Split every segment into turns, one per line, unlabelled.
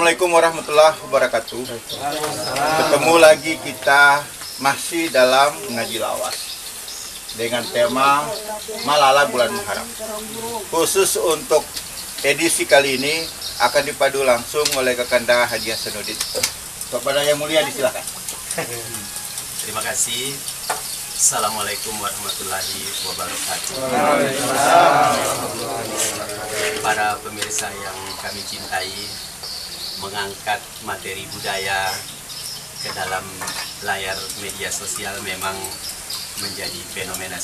Assalamualaikum warahmatullahi wabarakatuh. Ketemu lagi kita masih dalam ngaji lawas dengan tema Malala Bulan Muharram. Khusus untuk edisi kali ini akan dipadu langsung oleh Kakanda Haji Hasanuddin. Kepada yang mulia disilakan.
Terima kasih. Assalamualaikum warahmatullahi wabarakatuh. Para pemirsa yang kami cintai, mengangkat materi budaya ke dalam layar media sosial memang menjadi fenomena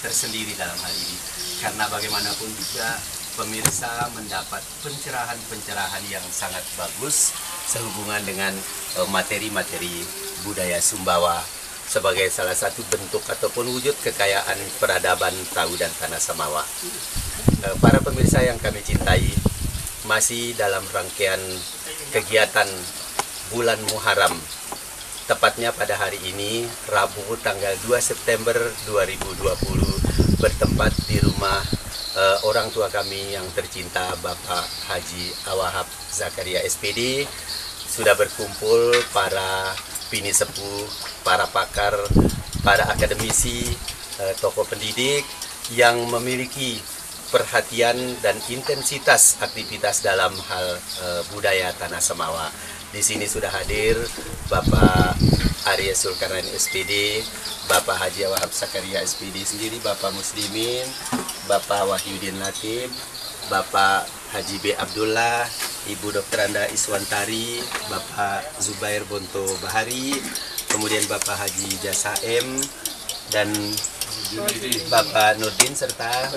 tersendiri dalam hal ini. Karena bagaimanapun juga pemirsa mendapat pencerahan-pencerahan yang sangat bagus sehubungan dengan materi-materi budaya Sumbawa sebagai salah satu bentuk ataupun wujud kekayaan peradaban Tahu dan Tanah Samawa. Para pemirsa yang kami cintai, masih dalam rangkaian kegiatan bulan Muharram, tepatnya pada hari ini Rabu tanggal 2 September 2020 bertempat di rumah orang tua kami yang tercinta Bapak Haji Awahab Zakaria SPD. Sudah berkumpul para bini sepuh, para pakar, para akademisi, tokoh pendidik yang memiliki perhatian dan intensitas aktivitas dalam hal budaya Tanah Samawa. Di sini sudah hadir Bapak Arya Zulkarnain SPD, Bapak Haji Awahab Zakaria SPD sendiri, Bapak Muslimin, Bapak Wahyudin Latif, Bapak Haji B. Abdullah, Ibu Dr. Anda Iswantari, Bapak Zubair Bonto Bahari, kemudian Bapak Haji Jasa M, dan Bapak Nurdin serta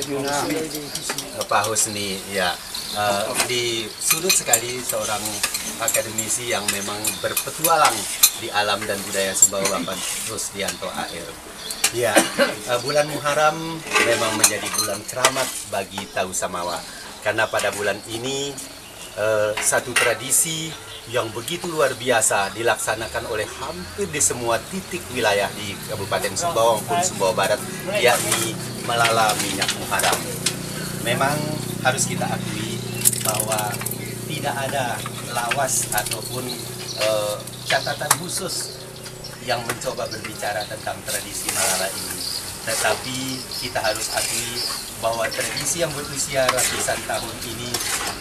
Pak Husni. Ya, di sudut sekali seorang akademisi yang memang berpetualang di alam dan budaya Sumbawa, Bapak Rusdianto AR. Ya, bulan Muharram memang menjadi bulan keramat bagi Tahu Samawa, karena pada bulan ini satu tradisi yang begitu luar biasa dilaksanakan oleh hampir di semua titik wilayah di Kabupaten Sumbawa maupun Sumbawa Barat, yakni Malala Minyak Muharram. Memang harus kita akui bahwa tidak ada lawas ataupun catatan khusus yang mencoba berbicara tentang tradisi Malala ini. Tetapi kita harus akui bahwa tradisi yang berusia ratusan tahun ini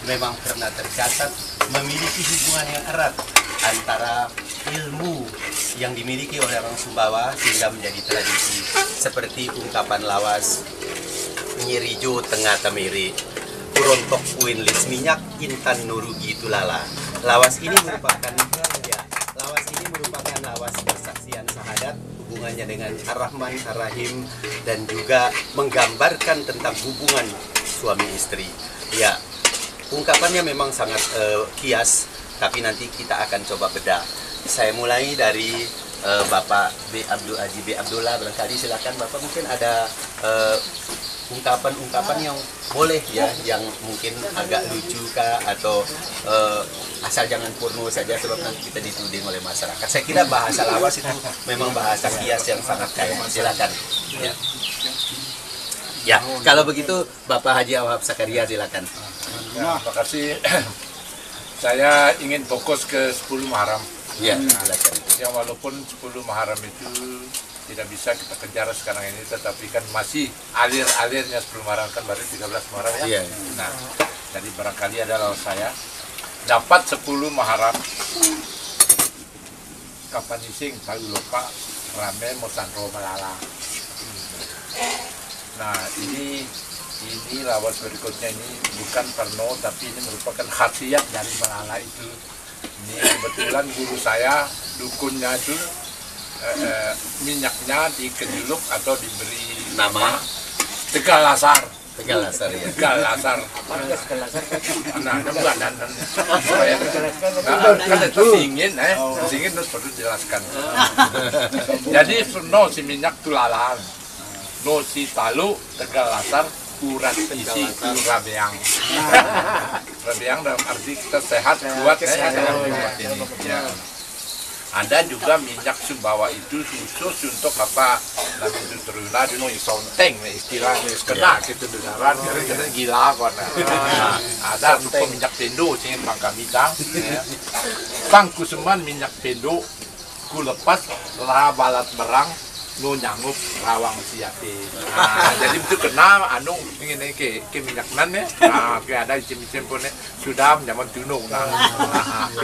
memang pernah tercatat memiliki hubungan yang erat antara ilmu yang dimiliki oleh orang Sumbawa sehingga menjadi tradisi, seperti ungkapan lawas Nyirijo Tengah Tamiri, Kurontok Kuin Lis Minyak Intan Nurugi Tulala. Lawas ini merupakan lawas persaksian sahadat, hubungannya dengan Ar-Rahman Ar-Rahim, dan juga menggambarkan tentang hubungan suami istri. Ya, ungkapannya memang sangat kias, tapi nanti kita akan coba bedah. Saya mulai dari Bapak Haji B. Abdullah, barangkali silakan Bapak, mungkin ada ungkapan-ungkapan yang boleh ya, yang mungkin agak lucu kah, atau asal jangan porno saja, sebab nanti kita dituding oleh masyarakat. Saya kira bahasa lawas itu memang bahasa kias yang sangat kaya. Silakan. Ya. Ya, kalau begitu Bapak Haji Awahab Zakaria silakan.
Ya, terima kasih. Saya ingin fokus ke 10 Muharram.
Ya, silakan.
Yang walaupun 10 Muharram itu tidak bisa kita kejar sekarang ini, tetapi kan masih alir-alirnya 10 Muharram, kan baru 13 Muharram ya.
Iya.
Nah, jadi barangkali adalah saya dapat 10 Muharram kapan ising tahu lupa rame Mosandro Malala. Nah, ini lawas berikutnya ini bukan porno, tapi ini merupakan khasiat dari Malala itu. Ini kebetulan guru saya, dukunnya itu minyaknya dikenjuluk atau diberi
Nama
Tegal Lasar.
Tegal Lasar ya.
Tegal Lasar. Nah, bukan kan itu singin, singin terus perlu jelaskan. Jadi no si minyak tulalan, no si talu Tegal Lasar, urat isi rabeang. Rabeang dalam arti kita sehat, kuat, dalam kuat ini. Ya. Ada juga minyak sumbawa itu khusus untuk apa? Nanti itu teruna di nong sonteng istilahnya kena gitu beneran karena gila kok. Ada untuk minyak pendo sing bang kami tang. Bang kuseman minyak pendo ku lepas lah balat berang nu nyangup rawang siate. Nah, jadi itu kena anu ini ke minyak nan ya. Nah, ada cim-cim pun sudah zaman tunung. Nah,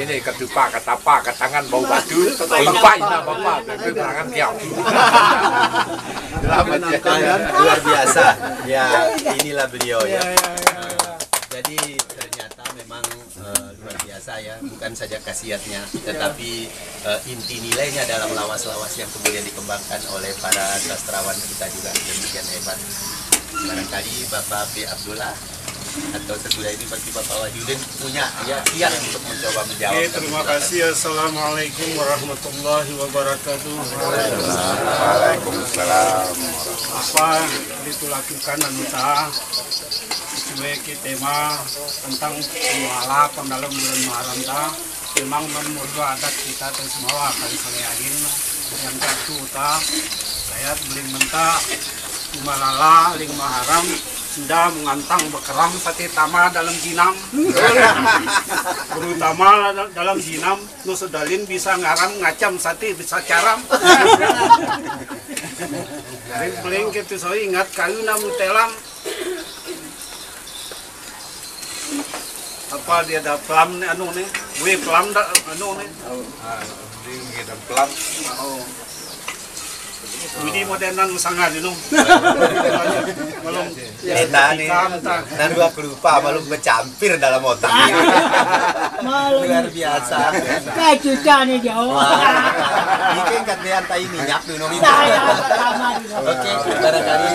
ini ketupa, ketapa, ketangan bau batu, bapak ina bapak, ketangan kiau.
Luar biasa. Ya, inilah beliau ya. Jadi ternyata memang luar biasa ya, bukan saja khasiatnya, tetapi inti nilainya dalam lawas-lawas yang kemudian dikembangkan oleh para sastrawan kita juga demikian hebat. Barangkali Bapak B. Abdullah atau sesudah ini bagi Bapak Wahyudin punya ya siap untuk mencoba menjawab.
Oke, terima kasih. Assalamualaikum warahmatullahi wabarakatuh.
Waalaikumsalam.
Apa itu lakukan anita sebagai tema tentang mualaf dalam bulan Muharram ta memang menurut adat kita dan semua kali salehin yang satu ta saya beli mentah malala ling Muharram sudah mengantang bekerang sate tama dalam jinam terutama dalam jinam nu sedalin bisa ngarang ngacam sate bisa caram paling gitu saya ingat kayu namu telam apa dia ada pelam nih anu nih pelam dah anu nih
Ini kita pelan.
oh ini modernan sangat itu. Belum
Eta nih, dan gua lupa malu bercampir dalam otak. Luar biasa.
Kayak cuca nih jauh.
Ini kan tai minyak dulu nih. Oke, barangkali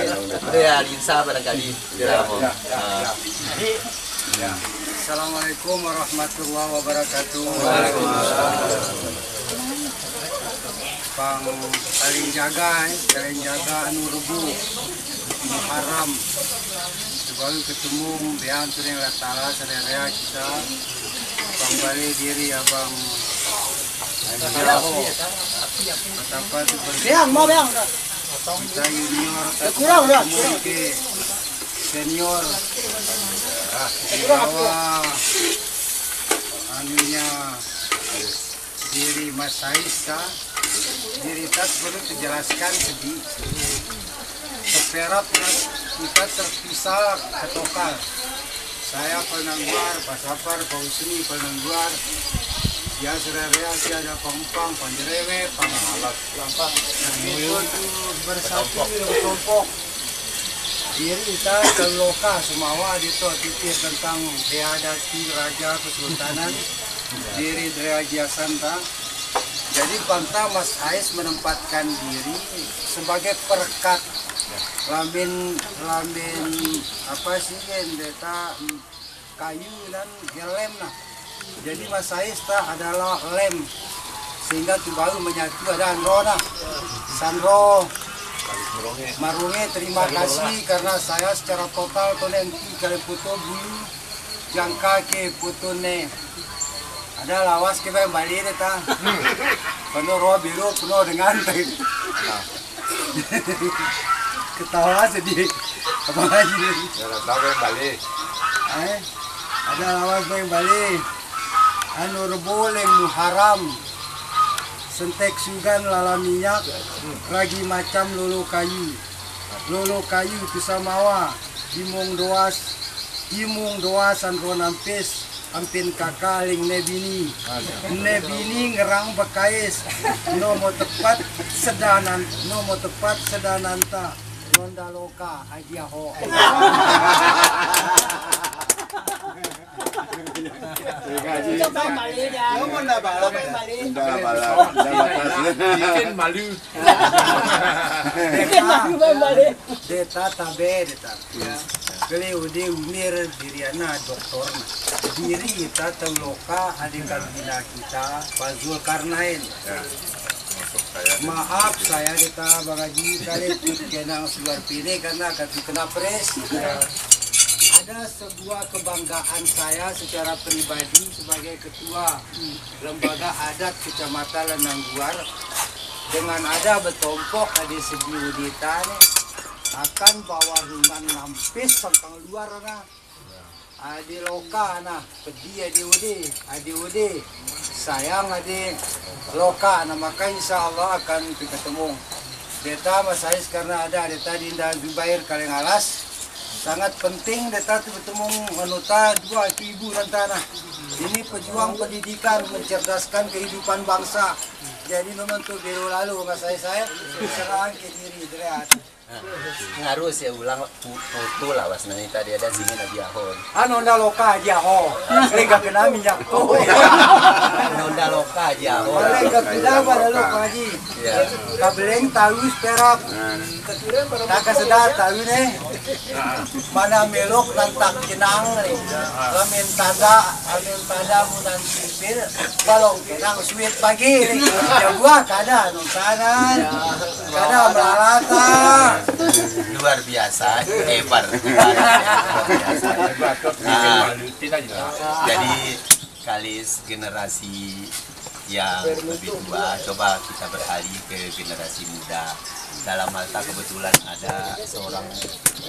ya Linsa barangkali dia mau.
Assalamualaikum warahmatullahi wabarakatuh. Pang saling jaga anu rebu Muharram sebagai ketemu biang turing latala sadaya kita bang balik diri abang betapa itu
Biang mau biang.
kita junior
Kurang dah.
ke senior di bawah anunya diri Mas Saisa diri tas perlu dijelaskan sedih seperap kita terpisah ketokal saya penangguar Pak Safar Pak Husni penangguar ya seraya si ada pempang panjerewe pangalat lampak itu bersatu berkelompok diri kita keloka semawa itu titik tentang dihadapi Raja Kesultanan diri Raja Santa. Jadi Banta Mas Ais menempatkan diri sebagai perekat lamin apa sih deta kayu dan lem nah. Jadi Mas Ais adalah lem sehingga itu baru menyatu ada Androna Sandro Marunge terima kasih karena saya secara total tonenti kali putu bulu jangka ke putune ada lawas kita yang balik deta penuh roh biru penuh dengan ketawa sedih apa lagi nih
Balik.
ada lawas yang balik anu reboleng Muharram sentek sugan lala minyak lagi macam lulu kayu itu samawa dimung doas andro nampis ampin kakaling nebini ngerang bekais nomo tepat sedananta ronda loka ajiaho
Bikin malu.
Deta tabe deta. Kali udah umir diriana doktor. Diri kita teloka adik kalbina kita Fazul Karnain. Maaf saya deta Bang Haji kali kenang suar pilih karena kena pres. ada sebuah kebanggaan saya secara pribadi sebagai ketua lembaga adat Kecamatan Lenangguar dengan ada betompok di segi udita nih akan bawa rungan nampis sampang luar nah adi loka nah pedi adi udi sayang adi loka nah maka insya Allah akan ketemu Deta Mas Ais karena ada Deta Dinda Zubair Kalengalas sangat penting Deta bertemu menuta 2 ibu dan tanah ini pejuang pendidikan mencerdaskan kehidupan bangsa jadi membentuk biru lalu Mas Ais saya serang ke diri Drea
Harus ya ulang foto lah was nanti tadi ada sini nabi ahon.
Nonda loka aja ho, lega kena minyak to.
Nonda loka aja ahon.
Lega kena pada loka aji. Kabeleng tahu perak. Tak kesedat tahu nih. Mana melok lantak jenang nih. Amin tada mudan sipil. Balong kenang sweet pagi nih. Ya buah kada nontanan. Kada melalata.
Luar biasa, hebat. Jadi kalis generasi yang lebih tua, coba kita beralih ke generasi muda. Dalam Malta kebetulan ada seorang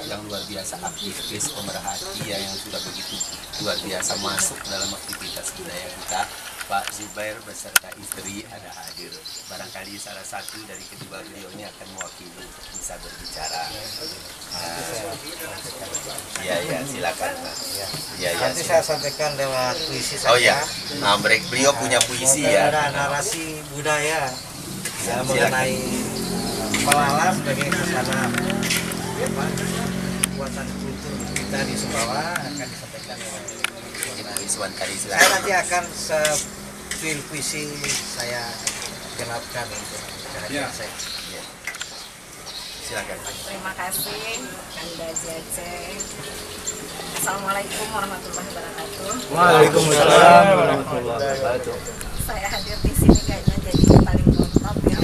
yang luar biasa aktivis pemerhati yang sudah begitu luar biasa masuk dalam aktivitas budaya kita. Pak Zubair beserta istri ada hadir. Barangkali salah satu dari kedua beliau ini akan mewakili untuk bisa berbicara. Ya, silakan Pak.
Nanti saya sampaikan lewat puisi saya.
Oh ya, beliau punya puisi ya.
Ada narasi budaya ya, mengenai Malala sebagai kesana kekuatan kultur kita di Sumbawa akan disampaikan lewat
Iswan tadi
saya nanti akan puisi saya genapkan untuk saya.
Silakan.
Terima kasih Anda Jace. Assalamualaikum warahmatullahi wabarakatuh.
Waalaikumsalam warahmatullahi wabarakatuh.
Saya hadir di sini kayaknya jadi paling top ya.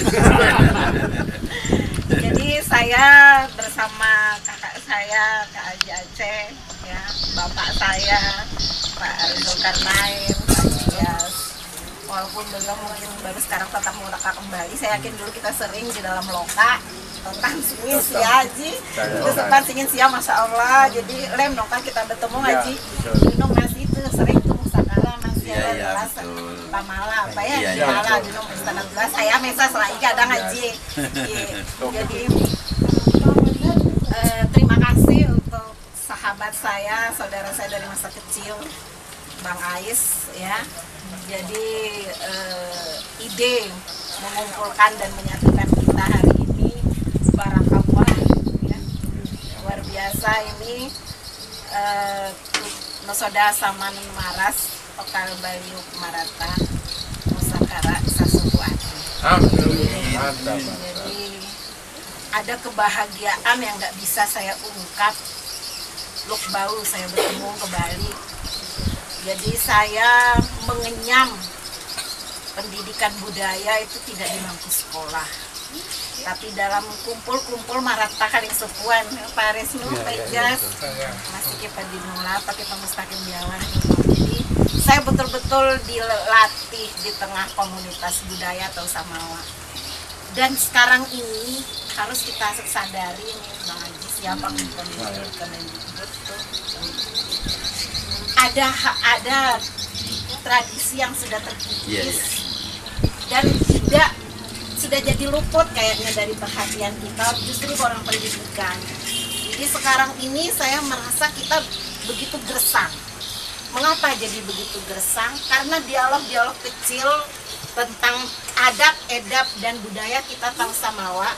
Jadi saya bersama kakak saya Kak Aji Aceh, ya, bapak saya Pak Arizul Karnain, Pak Jias. Walaupun beliau mungkin baru sekarang tetap mau kembali, saya yakin dulu kita sering di dalam loka tentang singin si Haji, terus sempat singin siang Masya Allah, jadi lem noka kita bertemu Haji, minum masih itu sering tuh musakala masih ada rasa pamala apa ya, pamala minum istana belas, saya mesa selagi kadang Haji, jadi terima kasih untuk sahabat saya, saudara saya dari masa kecil, Bang Ais ya. Jadi ide mengumpulkan dan menyatukan kita hari ini barakallah ya. Luar biasa ini Nosoda Saman Maras Okal Bayu Marata Nusakara Sasuku Ati. Jadi ada kebahagiaan yang nggak bisa saya ungkap. Luk bau saya bertemu kembali. Jadi saya mengenyam pendidikan budaya itu tidak di bangku sekolah, tapi dalam kumpul-kumpul marata kaling sepuan Pak Resnu, Pak Jas, masih kita dinula pakai pemustakim Jawa. Jadi saya betul-betul dilatih di tengah komunitas budaya atau Samawa. Dan sekarang ini harus kita sadari nih Bang Haji, siapa pendidikan ada tradisi yang sudah terkikis dan sudah jadi luput kayaknya dari perhatian kita justru orang pendidikan. Jadi sekarang ini saya merasa kita begitu gersang. Mengapa jadi begitu gersang? Karena dialog-dialog kecil tentang adat, edab dan budaya kita bangsa Samawa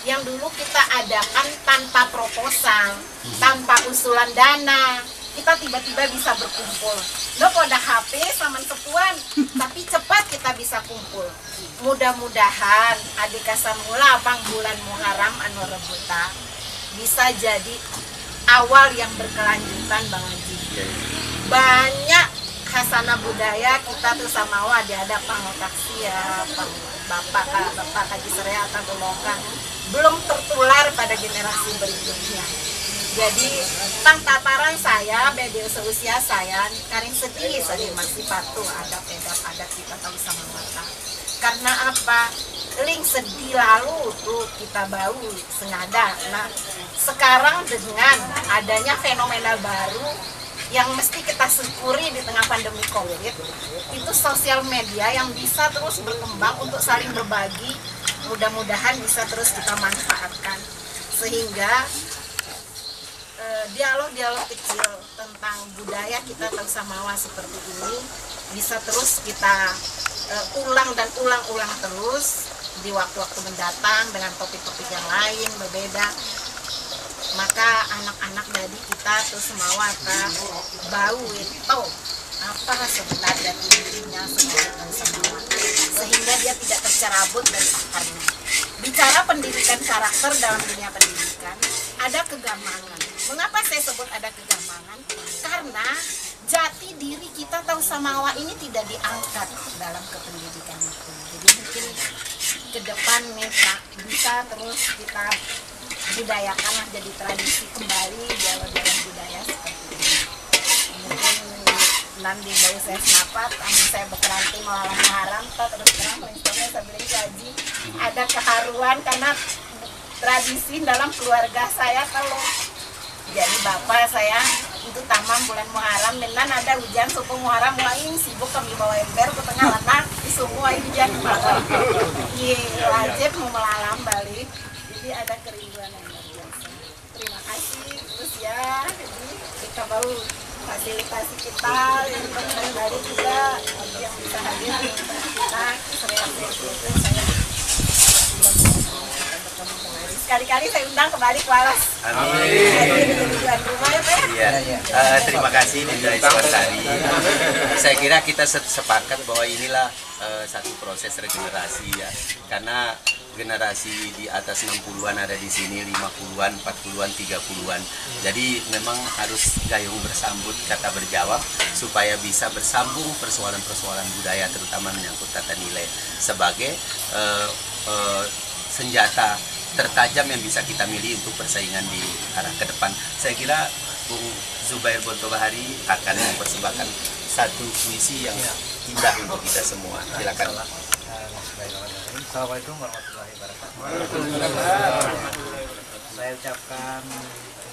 yang dulu kita adakan tanpa proposal, tanpa usulan dana. Kita tiba-tiba bisa berkumpul. Lo pada HP sama sepuan, tapi cepat kita bisa kumpul. Mudah-mudahan adik kasamula pang bulan Muharram anu rebuta bisa jadi awal yang berkelanjutan Bang Haji. Banyak khasana budaya kita tuh Samawa ada pangotaksi ya, Bapak Haji Serea atau Tolongkan belum tertular pada generasi berikutnya. Jadi tang taparan saya, beda seusia saya, karing sedih saya masih patuh adat kita tahu sama mata. Karena apa? Ling sedih lalu tuh kita bau sengaja. Nah sekarang dengan adanya fenomena baru yang mesti kita syukuri di tengah pandemi COVID, itu sosial media yang bisa terus berkembang untuk saling berbagi, mudah-mudahan bisa terus kita manfaatkan sehingga dialog-dialog kecil tentang budaya kita tahu samawa seperti ini bisa terus kita ulang dan ulang terus di waktu-waktu mendatang dengan topik-topik yang lain berbeda. Maka anak-anak dari kita tuh semawa bau itu apa sebenarnya dirinya semua sehingga dia tidak tercerabut dari akarnya. Bicara pendidikan karakter dalam dunia pendidikan ada kegamangan. Mengapa saya sebut ada kegamangan? Karena jati diri kita tahu samawa ini tidak diangkat dalam kependidikan itu. Jadi mungkin ke depan nih Pak, bisa terus kita budayakanlah jadi tradisi kembali jalan-jalan budaya seperti ini. Mungkin nanti baru saya senapat, saya berkeranti malam haram, terus terang prinsipnya saya beli gaji. Ada keharuan karena tradisi dalam keluarga saya kalau jadi bapak saya itu tamam bulan Muharram dan ada hujan suku Muharram mulai sibuk kami bawa ember ke tengah anak semua hujan iya wajib mau melalam balik jadi ada kerinduan yang luar biasa. Terima kasih terus ya jadi kita baru fasilitasi kita yang dari juga yang bisa hadir kita saya sekali-kali saya undang kembali ke Walas.
Amin. Terima kasih Ninda Iswasari. Saya kira kita sepakat bahwa inilah satu proses regenerasi ya. Karena generasi di atas 60-an ada di sini, 50-an, 40-an, 30-an. Jadi memang harus gayung bersambut kata berjawab supaya bisa bersambung persoalan-persoalan budaya terutama menyangkut tata nilai sebagai senjata tertajam yang bisa kita milih untuk persaingan di arah ke depan. Saya kira Bung Zubair Bonto Bahari akan mempersembahkan satu puisi yang indah untuk kita semua. Silakan.
Assalamualaikum warahmatullahi wabarakatuh. Saya ucapkan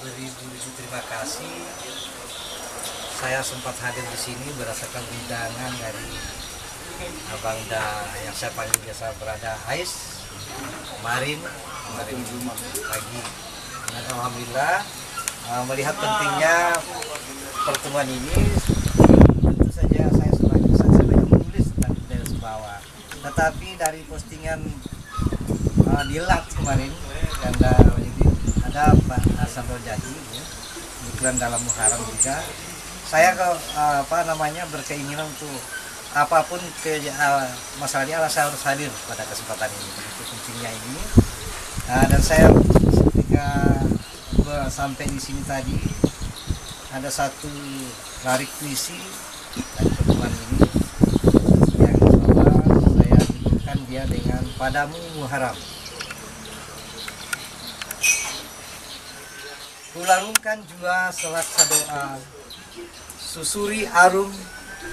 beribu-ribu terima kasih. Saya sempat hadir di sini berdasarkan undangan dari Abang Da yang saya panggil biasa berada Ais kemarin pagi. Dan alhamdulillah melihat pentingnya pertemuan ini, tentu saja saya sebagai menulis tentang budaya Sumbawa. Tetapi dari postingan di LAT kemarin ada Pak Hasan Rojahi, ya, kebetulan dalam Muharram juga, saya berkeinginan untuk apapun masalahnya saya harus hadir pada kesempatan ini. Begitu pentingnya ini. Dan saya ketika sampai di sini tadi ada satu larik puisi dari pertemuan ini yang saya judulkan dia dengan Padamu Muharram. Kularungkan jua selaksa doa, susuri arum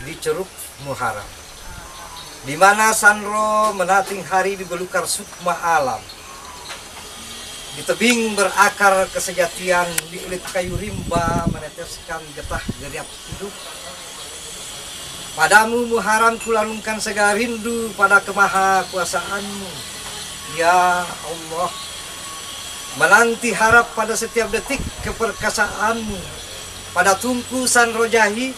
di ceruk Muharram, di mana Sanro menating hari di belukar sukma alam, di tebing berakar kesejatian, di kulit kayu rimba meneteskan getah geriap hidup. Padamu Muharram kularungkan segala rindu pada kemaha kuasaanmu, ya Allah. Menanti harap pada setiap detik keperkasaanmu, pada tungku Sanro Jahi,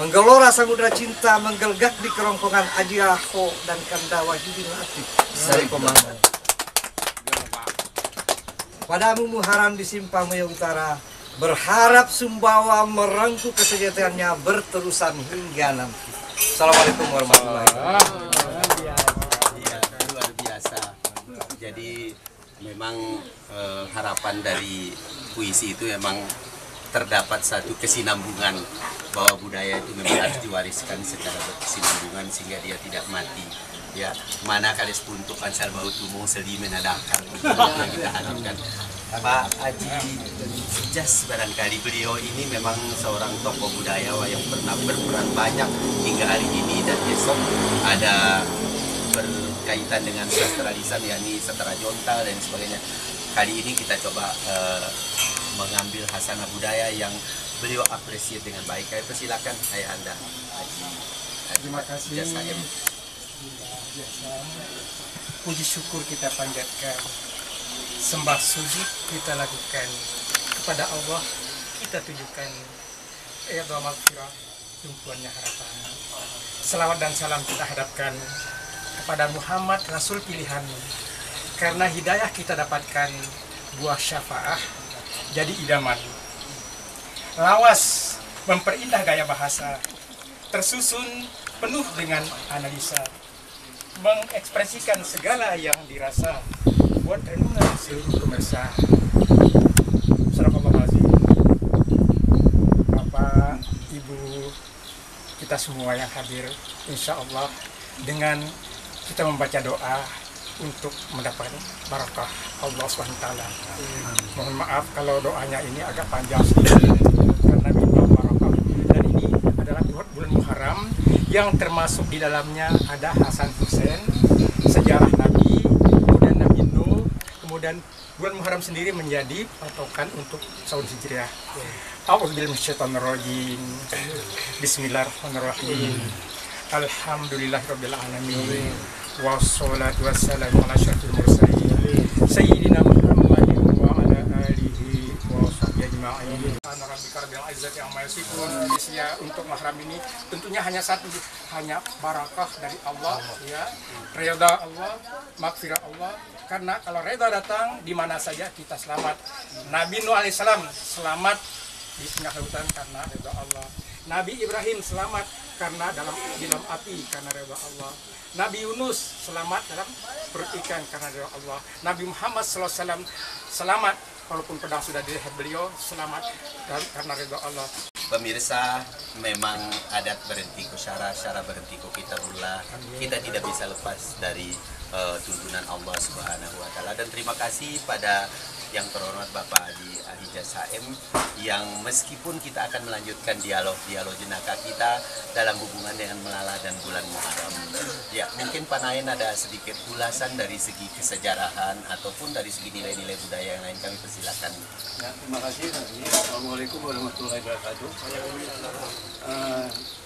menggelora samudra cinta menggelgak di kerongkongan Ajiaho dan Kandawa Hidin Latif dari Pemangu. Padamu Muharram di Simpang Maya Utara, berharap Sumbawa merengkuh kesejahteraannya berterusan hingga nanti. Assalamualaikum warahmatullahi wabarakatuh.
Iya, luar biasa. Jadi memang harapan dari puisi itu memang terdapat satu kesinambungan bahwa budaya itu memang harus diwariskan secara berkesinambungan sehingga dia tidak mati. Ya, mana kali sepuntuk ansal bau tumung selimen ada akar yang kita harapkan. Pak Haji Jas, barangkali beliau ini memang seorang tokoh budaya yang pernah berperan banyak hingga hari ini, dan besok ada berkaitan dengan sastra lisan, yakni sastra jontal dan sebagainya. Kali ini kita coba mengambil hasanah budaya yang beliau apresiasi dengan baik. Kami persilakan ayah anda, Haji.
Terima kasih. Puji syukur kita panjatkan, sembah sujud kita lakukan kepada Allah, kita tujukan ridha maghfirah, tumpuannya harapan. Selawat dan salam kita hadapkan kepada Muhammad Rasul pilihan, karena hidayah kita dapatkan buah syafaah jadi idaman. Lawas memperindah gaya bahasa, tersusun penuh dengan analisa, mengekspresikan segala yang dirasa, buat renungan seluruh pemirsa. Assalamualaikum. Bapak, Ibu, kita semua yang hadir, insya Allah dengan kita membaca doa untuk mendapat barakah Allah SWT. Mohon maaf kalau doanya ini agak panjang sedikit, karena minta barakah. Dan ini adalah bulan Muharram yang termasuk di dalamnya ada Hasan Hussein, sejarah Nabi, kemudian Nabi Nuh, kemudian bulan Muharram sendiri menjadi patokan untuk tahun Hijriah. A'udzubillahiminasyaitonirrajim. Bismillahirrahmanirrahim. Alhamdulillahirabbil alamin. Wassalatu wassalamu ala asyrofil mursalin sayyidina Muhammadin wa ala alihi wa sahbihi ajma'in. Ana rabbika rabbil izzati amma yasifun. Untuk mahram ini tentunya hanya satu, hanya barakah dari Allah, ya, ridha Allah, maghfirah Allah. Karena kalau ridha datang di mana saja kita selamat. Nabi Nuh alaihissalam selamat di tengah lautan karena ridha Allah. Nabi Ibrahim selamat karena dalam api karena ridha Allah. Nabi Yunus selamat dalam perut ikan karena ridha Allah. Nabi Muhammad SAW selamat walaupun pedang sudah di leher beliau, selamat karena ridha Allah.
Pemirsa, memang adat berhenti ku syara, syara berhenti ku kitabullah. Kita tidak bisa lepas dari tuntunan Allah Subhanahu wa Ta'ala. Dan terima kasih pada yang terhormat Bapak Haji Jas HM, yang meskipun kita akan melanjutkan dialog jenaka kita dalam hubungan dengan Melala dan bulan Muharram. Ya, mungkin Pak Nain ada sedikit ulasan dari segi kesejarahan ataupun dari segi nilai-nilai budaya yang lain, kami persilakan.
Ya, terima kasih. Assalamualaikum warahmatullahi wabarakatuh.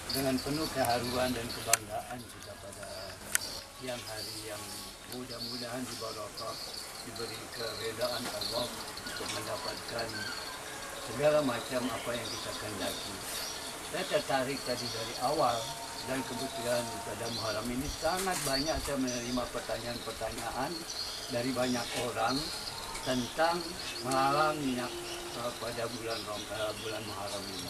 Dengan penuh keharuan dan kebanggaan kita pada siang hari yang mudah-mudahan dibarakah, diberi keredaan Allah untuk mendapatkan segala macam apa yang kita kehendaki. Saya tertarik tadi dari awal, dan kebetulan pada Muharram ini sangat banyak saya menerima pertanyaan-pertanyaan dari banyak orang tentang Melala minyak pada bulan Muharram ini.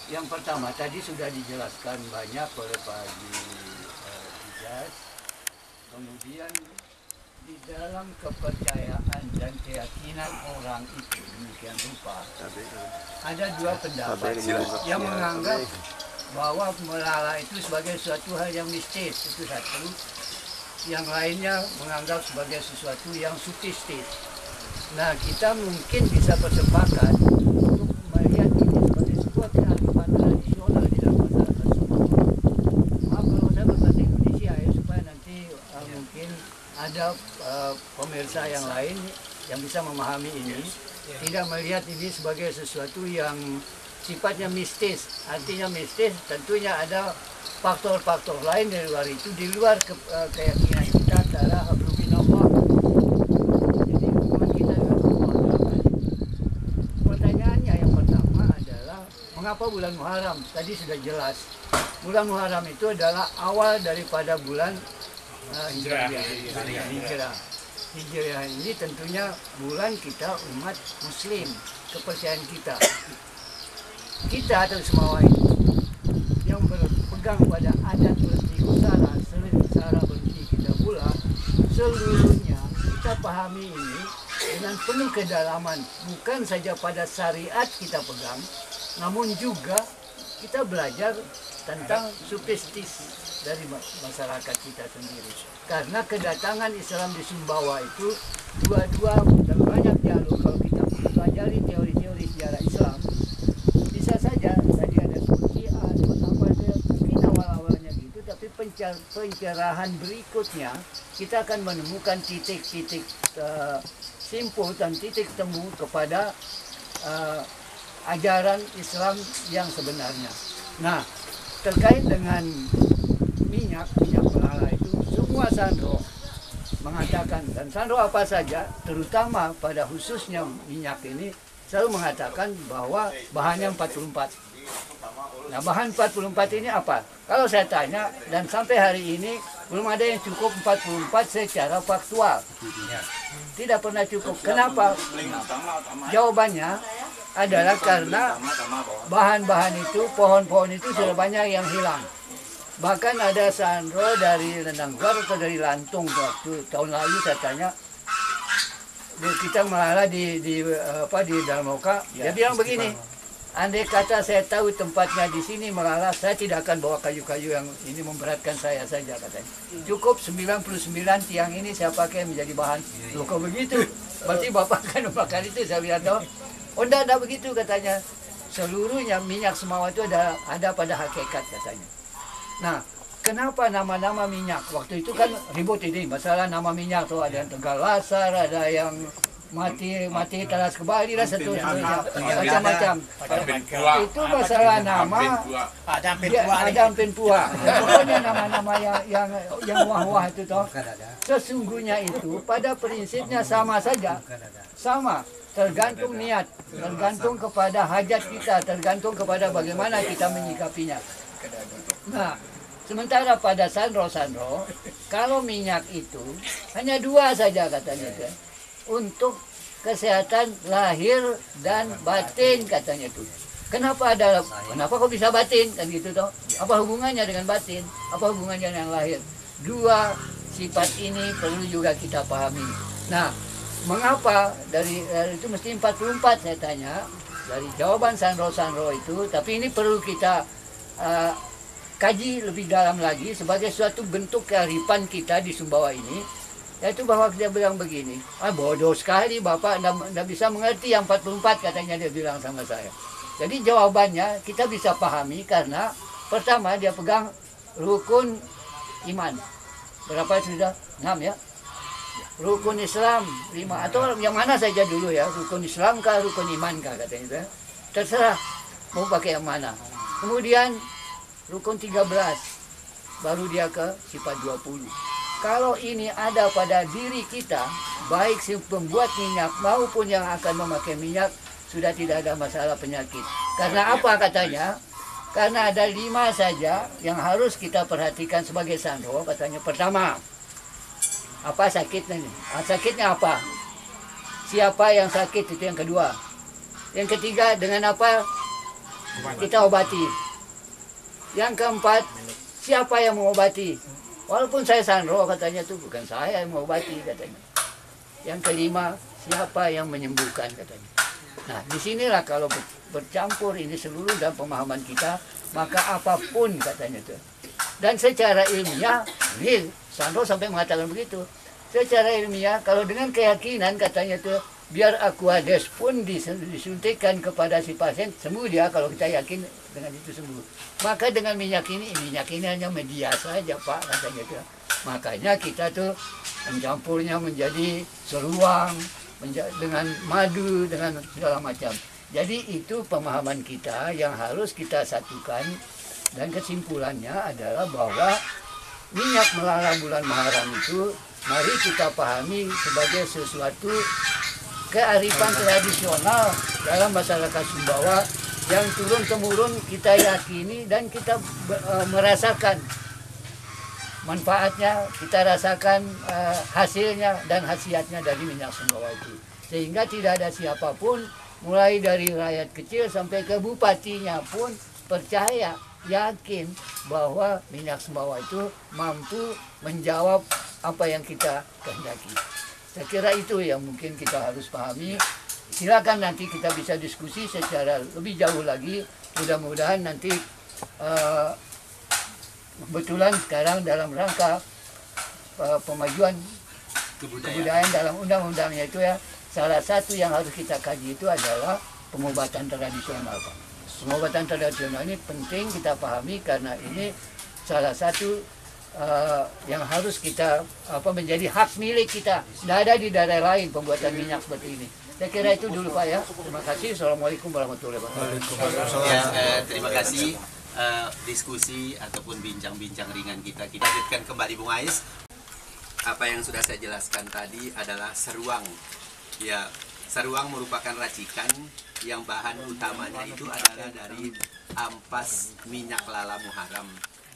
Yang pertama tadi sudah dijelaskan banyak oleh Pak Haji Jas. Kemudian di dalam kepercayaan dan keyakinan orang itu demikian rupa, ada dua pendapat yang menganggap bahwa Melala itu sebagai suatu hal yang mistis, itu satu. Yang lainnya menganggap sebagai sesuatu yang sutistis. Nah, kita mungkin bisa bersepakat untuk melihat ini sebagai sebuah kearifan tradisional di dalam masyarakat semua. Maaf kalau saya berbahasa Indonesia ya, supaya nanti mungkin ada pemirsa yang lain yang bisa memahami ini, tidak melihat ini sebagai sesuatu yang sifatnya mistis. Artinya mistis tentunya ada faktor-faktor lain dari luar itu, di luar keyakinan kita antara hablum minallah. Jadi hubungan kita dengan Allah. Pertanyaannya yang pertama adalah mengapa bulan Muharram? Tadi sudah jelas. Bulan Muharram itu adalah awal daripada bulan Hijrah. Hijrah ini tentunya bulan kita umat Muslim, kepercayaan kita. Kita atau semua itu yang berpegang pada adat berhenti usara, sara berhenti kita pula, seluruhnya kita pahami ini dengan penuh kedalaman. Bukan saja pada syariat kita pegang, namun juga kita belajar tentang superstis dari masyarakat kita sendiri. Karena kedatangan Islam di Sumbawa itu dua-dua dan banyak jalur pencerahan berikutnya kita akan menemukan titik-titik simpul dan titik temu kepada ajaran Islam yang sebenarnya. Nah, terkait dengan minyak melala itu, semua sandro mengatakan, dan sandro apa saja, terutama pada khususnya minyak ini, selalu mengatakan bahwa bahannya 44. Nah, bahan 44 ini apa? Kalau saya tanya, dan sampai hari ini belum ada yang cukup 44 secara faktual. Tidak pernah cukup. Kenapa? Jawabannya adalah karena bahan-bahan itu, pohon-pohon itu sudah banyak yang hilang. Bahkan ada sandro dari Lenanggar atau dari Lantung waktu tahun lalu saya tanya, kita melala di Dalam Loka, dia bilang begini, andai kata saya tahu tempatnya di sini melala, saya tidak akan bawa kayu-kayu yang ini memberatkan saya saja katanya. Cukup 99 tiang ini saya pakai menjadi bahan. Loh kok begitu? Berarti Bapak kan membakar itu, saya bilang dong. Oh enggak begitu katanya. Seluruhnya minyak Semawa itu ada pada hakikat katanya. Nah, kenapa nama-nama minyak? Waktu itu kan ribut ini masalah nama minyak tuh, ada yang Tegal Lasar, ada yang mati teras kembali dan seterusnya, macam-macam. Itu masalah nama. Ada Penpua. Pokoknya nama-nama yang wah-wah itu toh. Sesungguhnya itu pada prinsipnya sama saja. Sama. Tergantung niat, tergantung kepada hajat kita, tergantung kepada bagaimana kita menyikapinya. Nah, sementara pada sandro-sandro, kalau minyak itu hanya 2 saja katanya kan, untuk kesehatan lahir dan batin katanya itu. Kenapa kok bisa batin kan gitu toh? Apa hubungannya dengan batin? Apa hubungannya dengan lahir? 2 sifat ini perlu juga kita pahami. Nah, mengapa dari itu mesti 44 saya tanya dari jawaban sandro-sandro itu, tapi ini perlu kita kaji lebih dalam lagi sebagai suatu bentuk kearifan kita di Sumbawa ini, yaitu bahwa dia bilang begini, bodoh sekali Bapak, anda bisa mengerti yang 44 katanya, dia bilang sama saya. Jadi jawabannya kita bisa pahami karena pertama dia pegang rukun iman. Berapa sudah? 6 ya? Rukun Islam 5 atau yang mana saja dulu ya, rukun Islam kah, rukun iman kah katanya itu. Terserah mau pakai yang mana. Kemudian rukun 13 baru dia ke sifat 20. Kalau ini ada pada diri kita, baik si pembuat minyak maupun yang akan memakai minyak, sudah tidak ada masalah penyakit. Karena apa katanya? Karena ada 5 saja yang harus kita perhatikan sebagai sandro. Katanya pertama, apa sakitnya? Sakitnya apa? Siapa yang sakit, itu yang kedua. Yang ketiga, dengan apa kita obati? Yang keempat, siapa yang mengobati? Walaupun saya sandro katanya tuh bukan saya yang mengobati katanya. Yang kelima, siapa yang menyembuhkan katanya. Nah, disinilah kalau bercampur ini seluruh dalam pemahaman kita, maka apapun katanya tuh. Dan secara ilmiah, ini sandro sampai mengatakan begitu. Secara ilmiah, kalau dengan keyakinan katanya tuh, biar Aquades pun disuntikkan kepada si pasien, sembuh dia kalau kita yakin dengan itu sembuh. Maka dengan minyak ini hanya media saja Pak katanya tuh. Makanya kita tuh mencampurnya menjadi seruang, dengan madu, dengan segala macam. Jadi itu pemahaman kita yang harus kita satukan, dan kesimpulannya adalah bahwa minyak melala bulan Muharram itu mari kita pahami sebagai sesuatu kearifan tradisional dalam masyarakat Sumbawa yang turun-temurun kita yakini dan kita merasakan manfaatnya, kita rasakan hasilnya dan khasiatnya dari minyak Sumbawa itu. Sehingga tidak ada siapapun, mulai dari rakyat kecil sampai ke bupatinya pun percaya, yakin bahwa minyak Sumbawa itu mampu menjawab apa yang kita kehendaki. Saya kira itu yang mungkin kita harus pahami. Silakan nanti kita bisa diskusi secara lebih jauh lagi. Mudah-mudahan nanti kebetulan sekarang dalam rangka pemajuan kebudayaan dalam undang-undangnya itu ya, salah satu yang harus kita kaji itu adalah pengobatan tradisional, Pak. Pengobatan tradisional ini penting kita pahami karena ini salah satu yang harus kita menjadi hak milik kita. Tidak ada di daerah lain pembuatan minyak seperti ini. Saya kira itu dulu Pak ya. Terima kasih. Assalamualaikum warahmatullahi wabarakatuh.
Ya, terima kasih diskusi ataupun bincang-bincang ringan kita. Kita lanjutkan kembali Bung Ais. Apa yang sudah saya jelaskan tadi adalah seruang. Ya, seruang merupakan racikan yang bahan utamanya itu adalah dari ampas minyak lala Muharram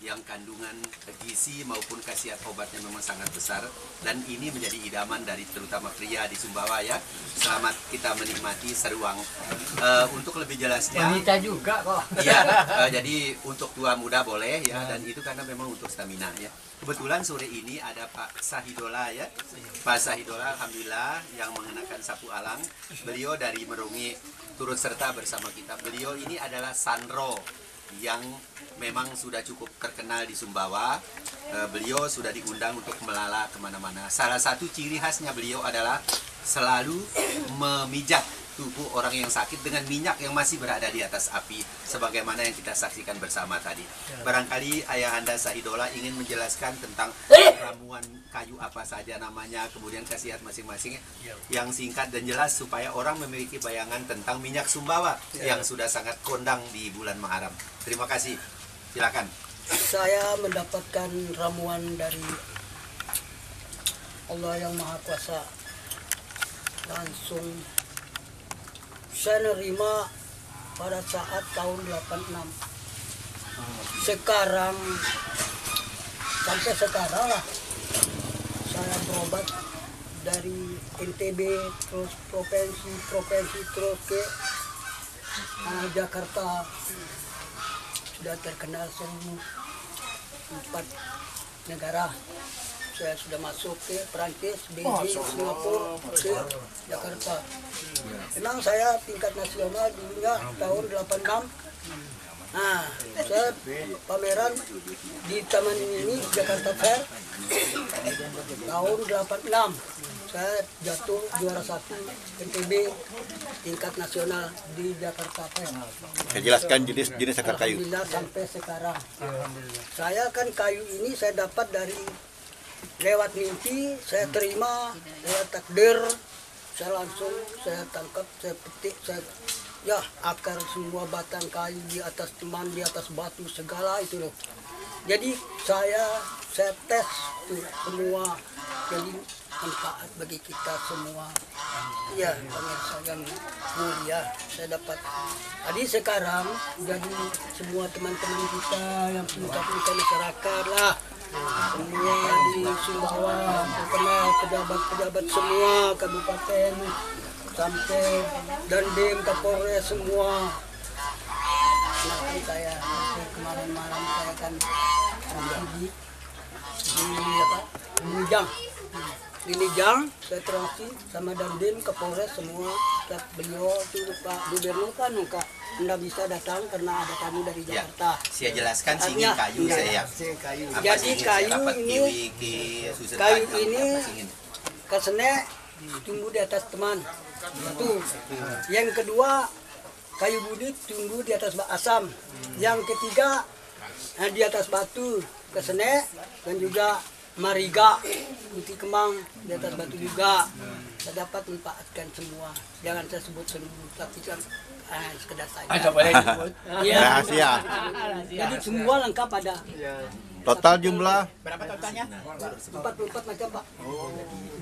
yang kandungan gizi maupun khasiat obatnya memang sangat besar, dan ini menjadi idaman dari terutama pria di Sumbawa ya. Selamat kita menikmati seruang. Untuk lebih jelasnya
Wanita juga kok.
ya, jadi untuk tua muda boleh ya, dan itu karena memang untuk stamina ya. Kebetulan sore ini ada Pak Sahidola ya. Pak Sahidola alhamdulillah yang mengenakan sapu alang. Beliau dari Merungi turut serta bersama kita. Beliau ini adalah Sandro yang memang sudah cukup terkenal di Sumbawa. Beliau sudah diundang untuk melala kemana-mana. Salah satu ciri khasnya beliau adalah selalu memijat tubuh orang yang sakit dengan minyak yang masih berada di atas api, sebagaimana yang kita saksikan bersama tadi. Barangkali Ayahanda Sahidola ingin menjelaskan tentang ramuan kayu apa saja namanya, kemudian khasiat masing-masing yang singkat dan jelas supaya orang memiliki bayangan tentang minyak Sumbawa yang sudah sangat kondang di bulan Muharram. Terima kasih. Silakan.
Saya mendapatkan ramuan dari Allah yang Maha Kuasa. Langsung saya nerima pada saat tahun 86. Sekarang sampai sekarang lah saya berobat dari NTB terus provinsi terus ke Jakarta. Sudah terkenal seluruh 4 negara. Saya sudah masuk ke Perancis, Beijing, Singapura, ke Jakarta. Memang saya tingkat nasional dulunya tahun 86. Nah, saya pameran di Taman ini Jakarta Fair tahun 86. Saya jatuh juara 1 NTB tingkat nasional di Jakarta Fair.
Saya jelaskan jenis akar kayu.
Alhamdulillah sampai sekarang. Saya kan kayu ini saya dapat dari lewat mimpi, saya terima lewat takdir. Saya langsung saya tangkap, saya petik, saya ya akar semua batang kayu di atas teman, di atas batu segala itu loh. Jadi saya tes tuh semua, jadi manfaat bagi kita semua. Ya, pemirsa yang mulia, saya dapat. Jadi sekarang jadi semua teman-teman kita yang punya masyarakat lah, semua di Sumbawa, terkenal pejabat-pejabat semua kabupaten sampai Dandim, Kapolres semua. Nanti saya kemarin malam saya kan di Lijang, saya transi sama Dandim, Kapolres semua. Beliau itu Pak Gubernur kan nggak bisa datang karena ada tamu dari Jakarta.
Ya, saya jelaskan singin kayu saya.
Jadi kayu ini kesene tumbuh di atas teman. Satu. Yang kedua kayu budi tumbuh di atas asam. Yang ketiga di atas batu kesene dan juga mariga putih kemang di atas batu juga. Saya dapat manfaatkan semua. Jangan saya sebut seluruh, tapi kan sekedar saja. Ya, rahasia. Jadi semua lengkap ada.
Total jumlah
berapa totalnya? 44 macam Pak.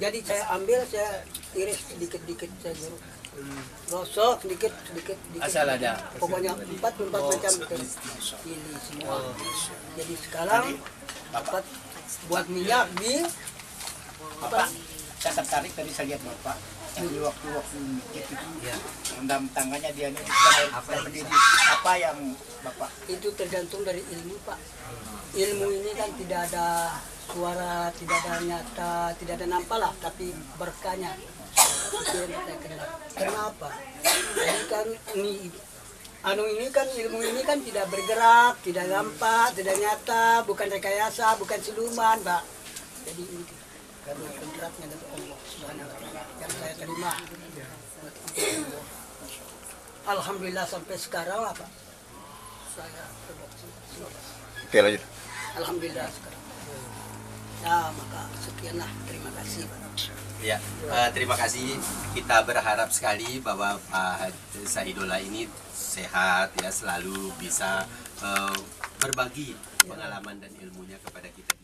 Jadi saya ambil, saya iris sedikit-sedikit, saya gosok sedikit.
Asal ada.
Pokoknya 44 macam ini semua. Jadi sekarang dapat buat minyak di
apa? Saya tertarik tadi saya lihat Bapak yang di waktu-waktu itu rendam tangannya dia ini apa yang Bapak?
Itu tergantung dari ilmu Pak. Ilmu ini kan tidak ada suara, tidak ada nyata, tidak ada nampak lah, tapi berkahnya. Itu yang saya kenal. Kenapa? Jadi kan ini kan ilmu ini kan tidak bergerak, tidak nampak, tidak nyata, bukan rekayasa, bukan siluman, Pak. Jadi ini karena kontraknya dari Allah Subhanahu wa taala yang saya terima. Alhamdulillah sampai sekarang lah Pak. Saya produksi.
Oke lanjut.
Alhamdulillah sekarang. Ya, maka sekianlah, terima kasih.
Ya, terima kasih. Kita berharap sekali bahwa Pak Saidola ini sehat ya, selalu bisa berbagi pengalaman dan ilmunya kepada kita.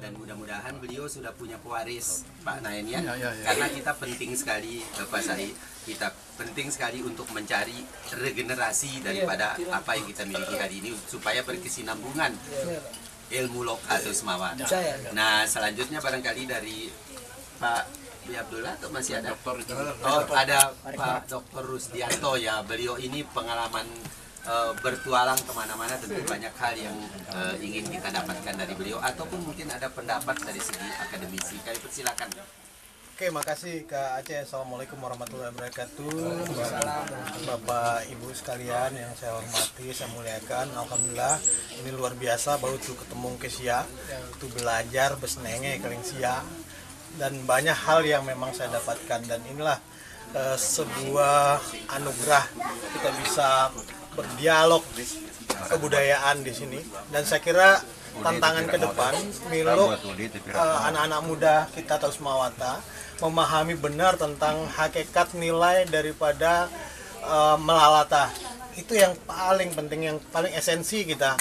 Dan mudah-mudahan beliau sudah punya pewaris, Pak Naen ya. Karena kita penting sekali, Pak Said, kita penting sekali untuk mencari regenerasi daripada apa yang kita miliki hari ini supaya berkesinambungan ilmu lokal atau semawan. Nah, selanjutnya barangkali dari Pak Bi Abdullah atau masih ada? Oh, ada Pak Dr. Rusdianto ya. Beliau ini pengalaman bertualang kemana-mana, tentu banyak hal yang ingin kita dapatkan dari beliau ataupun mungkin ada pendapat dari segi akademisi. Kami persilakan.
Oke, makasih Kak Aceh. Assalamualaikum warahmatullahi wabarakatuh. Bapak Ibu sekalian yang saya hormati, saya muliakan. Alhamdulillah, ini luar biasa baru tuh ketemu ke sia, tuh belajar besnenge keling sia, dan banyak hal yang memang saya dapatkan, dan inilah sebuah anugerah kita bisa berdialog kebudayaan di sini, dan saya kira tantangan ke depan milu anak-anak muda kita atau Semawata memahami benar tentang hakikat nilai daripada melalata. Itu yang paling penting, yang paling esensi kita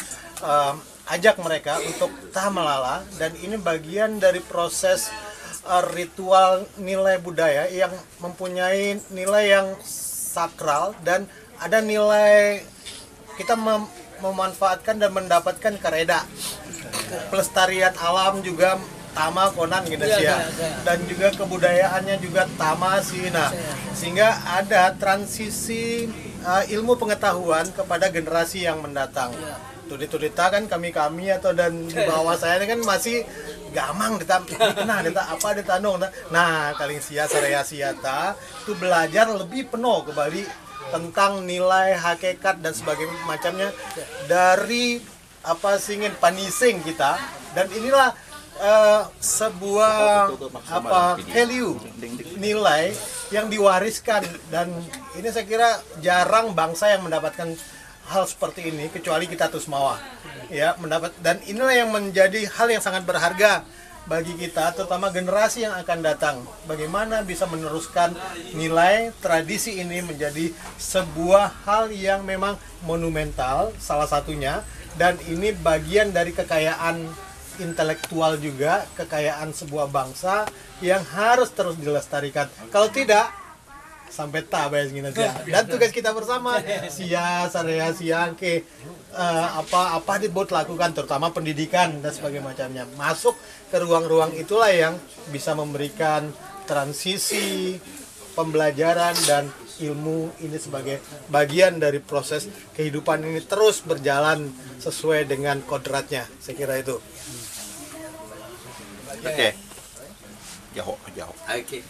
ajak mereka untuk tak melala, dan ini bagian dari proses ritual nilai budaya yang mempunyai nilai yang sakral, dan ada nilai kita memanfaatkan dan mendapatkan kareda pelestarian alam juga tama konan gitu sih ya, dan juga kebudayaannya juga tama sih. Nah, sehingga ada transisi ilmu pengetahuan kepada generasi yang mendatang. Tudita kan kami atau dan di bawah saya ini kan masih gamang apa ditanong. Nah, kali sia saraya siata itu belajar lebih penuh kembali tentang nilai, hakikat dan sebagainya macamnya dari apa singin panising kita, dan inilah sebuah value nilai yang diwariskan, dan ini saya kira jarang bangsa yang mendapatkan hal seperti ini kecuali kita Tusmawa ya mendapat, dan inilah yang menjadi hal yang sangat berharga bagi kita, terutama generasi yang akan datang. Bagaimana bisa meneruskan nilai tradisi ini menjadi sebuah hal yang memang monumental salah satunya, dan ini bagian dari kekayaan intelektual juga, kekayaan sebuah bangsa yang harus terus dilestarikan. Kalau tidak sampai tabes gini aja. Dan tugas kita bersama sia saraya siang ke apa dibuat lakukan, terutama pendidikan dan sebagainya macamnya, masuk ke ruang-ruang itulah yang bisa memberikan transisi pembelajaran dan ilmu ini sebagai bagian dari proses kehidupan ini terus berjalan sesuai dengan kodratnya. Saya kira itu.
Oke. Jauh.
Oke.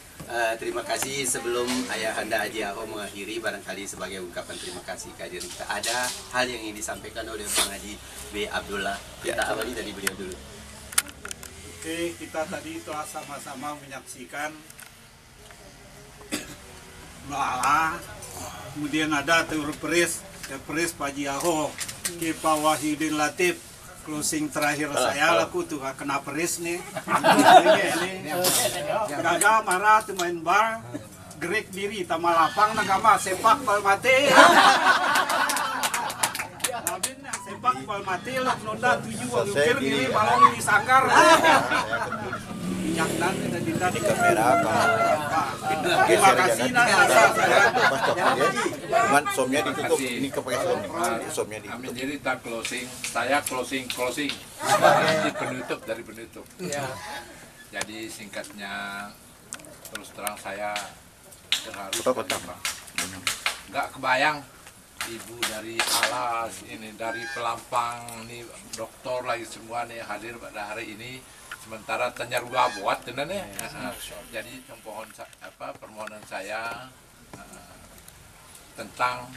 Terima kasih. Sebelum Ayahanda Haji Aho mengakhiri, barangkali sebagai ungkapan terima kasih kehadiran kita, ada hal yang ingin disampaikan oleh Bang Haji B. Abdullah. Kita awali dari beliau dulu.
Oke, kita tadi itu sama-sama menyaksikan Melala, kemudian ada terpres Pak Haji Aho, Pak Wahidin Latif. Closing terakhir saya laku tuh kena peris nih. Gagal marah tuh main bar, gerik diri tama lapang nagama sepak bal mati. Labin yang sepak bal mati lah nonda 7 ukir diri balong di sangkar. Minyak dan tidak di
kamera
terima kasih nak
cuman somnya ditutup, ini kepakai somnya ditutup.
Amin, jadi kita closing, saya closing jadi penutup dari penutup. Jadi singkatnya, terus terang saya terharu, nggak kebayang ibu dari Alas ini, dari Pelampang nih, dokter lagi semua nih hadir pada hari ini. Sementara tanya ruga buat tenan ya. Jadi permohonan saya tentang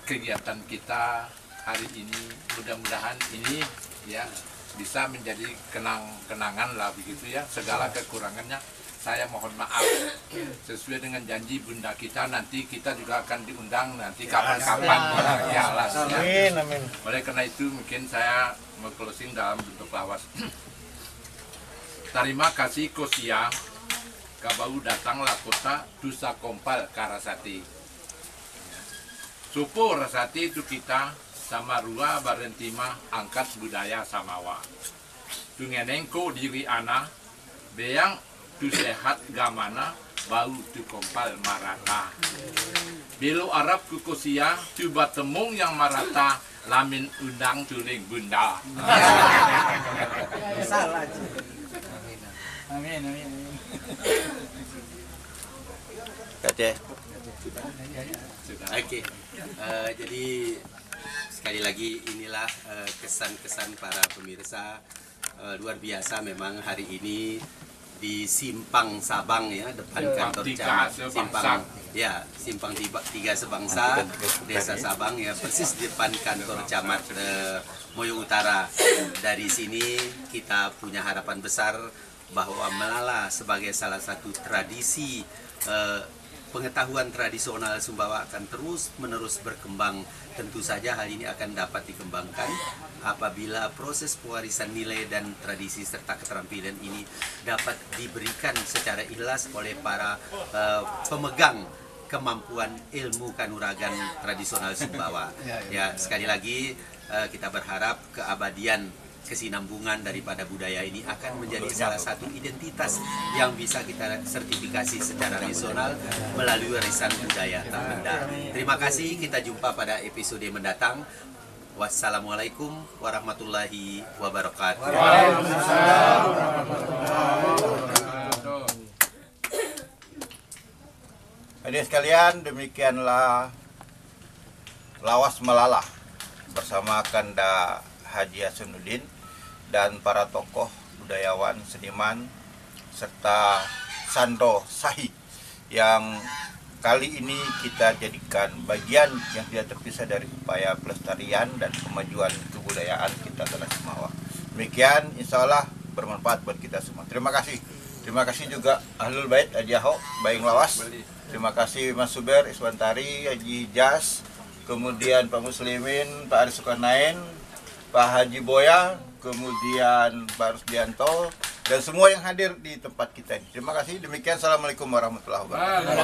kegiatan kita hari ini, mudah-mudahan ini ya bisa menjadi kenangan lah begitu ya. Segala kekurangannya saya mohon maaf. Sesuai dengan janji bunda kita, nanti kita juga akan diundang nanti kapan-kapan ya Alas. Oleh karena itu mungkin saya mau closing dalam bentuk lawas. Terima kasih Kosia, kabau datanglah kota Dusa Kompal Karasati. Supo Rasati itu kita sama rua barentima angkat budaya samawa. Tungenengko diri ana, beyang tu sehat gamana, bau tu kompal marata. Belo Arab ku Kosia, coba temung yang marata, lamin undang tuling bunda.
Salah. Amin, amin.
Aceh.
Oke, jadi sekali lagi inilah kesan-kesan para pemirsa. Luar biasa memang hari ini di Simpang Sabang ya, depan kantor camat Simpang 3 Sebangsa, Desa Sabang ya, persis di depan kantor camat Moyo Utara. Dari sini kita punya harapan besar bahwa Melala sebagai salah satu tradisi pengetahuan tradisional Sumbawa akan terus-menerus berkembang. Tentu saja hal ini akan dapat dikembangkan apabila proses pewarisan nilai dan tradisi serta keterampilan ini dapat diberikan secara ikhlas oleh para pemegang kemampuan ilmu kanuragan tradisional Sumbawa. Ya, sekali lagi kita berharap keabadian kesinambungan daripada budaya ini akan menjadi salah satu identitas yang bisa kita sertifikasi secara nasional melalui warisan budaya tak benda. Terima kasih, kita jumpa pada episode mendatang. Wassalamualaikum warahmatullahi wabarakatuh.
Hadirin sekalian, demikianlah Lawas Melala bersama Kanda Haji Hasanuddin dan para tokoh budayawan, seniman, serta Sandro Sahih yang kali ini kita jadikan bagian yang tidak terpisah dari upaya pelestarian dan kemajuan kebudayaan kita tanah Sumbawa. Demikian, insya Allah bermanfaat buat kita semua. Terima kasih. Terima kasih juga Ahlul Bait Haji Ahok, Baing Lawas. Terima kasih Mas Suber, Iswantari, Haji Jas, kemudian Pak Muslimin, Pak Aris Sukarnain, Pak Haji Boya, kemudian Pak Rusdianto, dan semua yang hadir di tempat kita ini. Terima kasih. Demikian, assalamualaikum warahmatullahi wabarakatuh.